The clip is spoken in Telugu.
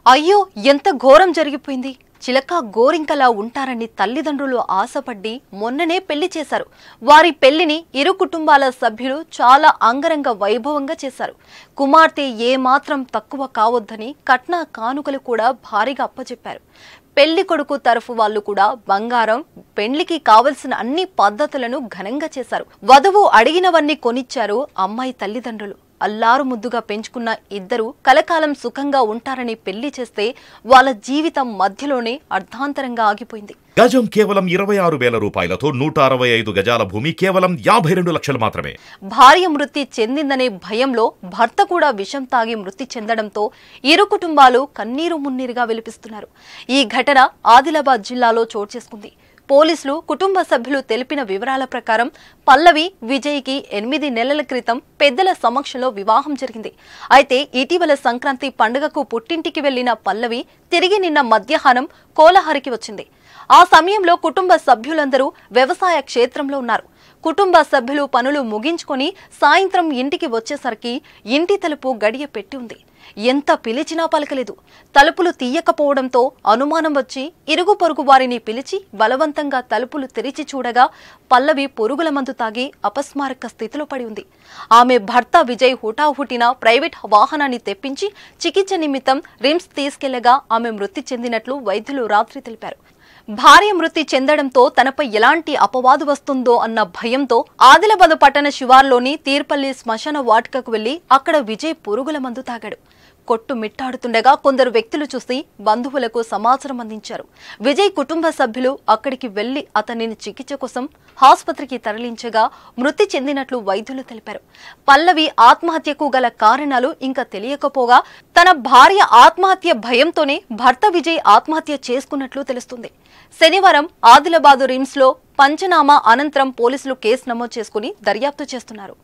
అయ్యో ఎంత ఘోరం జరిగిపోయింది. చిలక గోరింకలా ఉంటారని తల్లిదండ్రులు ఆశపడ్డి మొన్ననే పెళ్లి చేశారు. వారి పెళ్లిని ఇరు కుటుంబాల సభ్యులు చాలా అంగరంగ వైభవంగా చేశారు. కుమార్తె ఏమాత్రం తక్కువ కావొద్దని కట్న కానుకలు కూడా భారీగా అప్పచెప్పారు. పెళ్లి కొడుకు తరఫు వాళ్ళు కూడా బంగారం, పెళ్లికి కావలసిన అన్ని పద్ధతులను ఘనంగా చేశారు. వధువు అడిగినవన్నీ కొనిచ్చారు అమ్మాయి తల్లిదండ్రులు. అల్లారు ముద్దుగా పెంచుకున్న ఇద్దరు కలకాలం సుఖంగా ఉంటారని పెళ్లి చేస్తే వాళ్ళ జీవితం మధ్యలోనే అర్ధాంతరంగా ఆగిపోయింది. గజం కేవలం 26,000 రూపాయలతో 165 గజాల భూమి కేవలం 52 లక్షలు మాత్రమే. భార్య మృతి చెందిందనే భయంలో భర్త కూడా విషం తాగి మృతి చెందడంతో ఇరు కుటుంబాలు కన్నీరు మున్నీరుగా విలిపిస్తున్నారు. ఈ ఘటన ఆదిలాబాద్ జిల్లాలో చోటు చేసుకుంది. పోలీసులు కుటుంబ సభ్యులు తెలిపిన వివరాల ప్రకారం పల్లవి, విజయ్కి 8 నెలల క్రితం పెద్దల సమక్షంలో వివాహం జరిగింది. అయితే ఇటీవల సంక్రాంతి పండుగకు పుట్టింటికి వెళ్లిన పల్లవి తిరిగి నిన్న మధ్యాహ్నం కోలహారికి వచ్చింది. ఆ సమయంలో కుటుంబ సభ్యులందరూ వ్యవసాయ క్షేత్రంలో ఉన్నారు. కుటుంబ సభ్యులు పనులు ముగించుకొని సాయంత్రం ఇంటికి వచ్చేసరికి ఇంటి తలుపు గడియ పెట్టి ఉంది. ఎంత పిలిచినా పలకలేదు. తలుపులు తీయకపోవడంతో అనుమానం వచ్చి ఇరుగు పొరుగు వారిని పిలిచి బలవంతంగా తలుపులు తెరిచి చూడగా పల్లవి పురుగుల మందు తాగి అపస్మారక స్థితిలో పడి ఉంది. ఆమె భర్త విజయ్ హుటాహుటిన ప్రైవేట్ వాహనాన్ని తెప్పించి చికిత్స నిమిత్తం రిమ్స్ తీసుకెళ్లగా ఆమె మృతి చెందినట్లు వైద్యులు రాత్రి తెలిపారు. భార్య మృతి చెందడంతో తనపై ఎలాంటి అపవాదు వస్తుందో అన్న భయంతో ఆదిలాబాద్ పట్టణ శివార్లోని తీర్పల్లి శ్మశాన వాటికకు వెళ్లి అక్కడ విజయ్ పురుగుల మందు తాగాడు. కొట్టు మిట్టాడుతుండగా కొందరు వ్యక్తులు చూసి బంధువులకు సమాచారం అందించారు. విజయ్ కుటుంబ సభ్యులు అక్కడికి వెళ్లి అతనిని చికిత్స కోసం ఆసుపత్రికి తరలించగా మృతి చెందినట్లు వైద్యులు తెలిపారు. పల్లవి ఆత్మహత్యకు గల కారణాలు ఇంకా తెలియకపోగా తన భార్య ఆత్మహత్య భయంతోనే భర్త విజయ్ ఆత్మహత్య చేసుకున్నట్లు తెలుస్తుంది. శనివారం ఆదిలాబాద్ రిమ్స్ లో పంచనామా అనంతరం పోలీసులు కేసు నమోదు చేసుకుని దర్యాప్తు చేస్తున్నారు.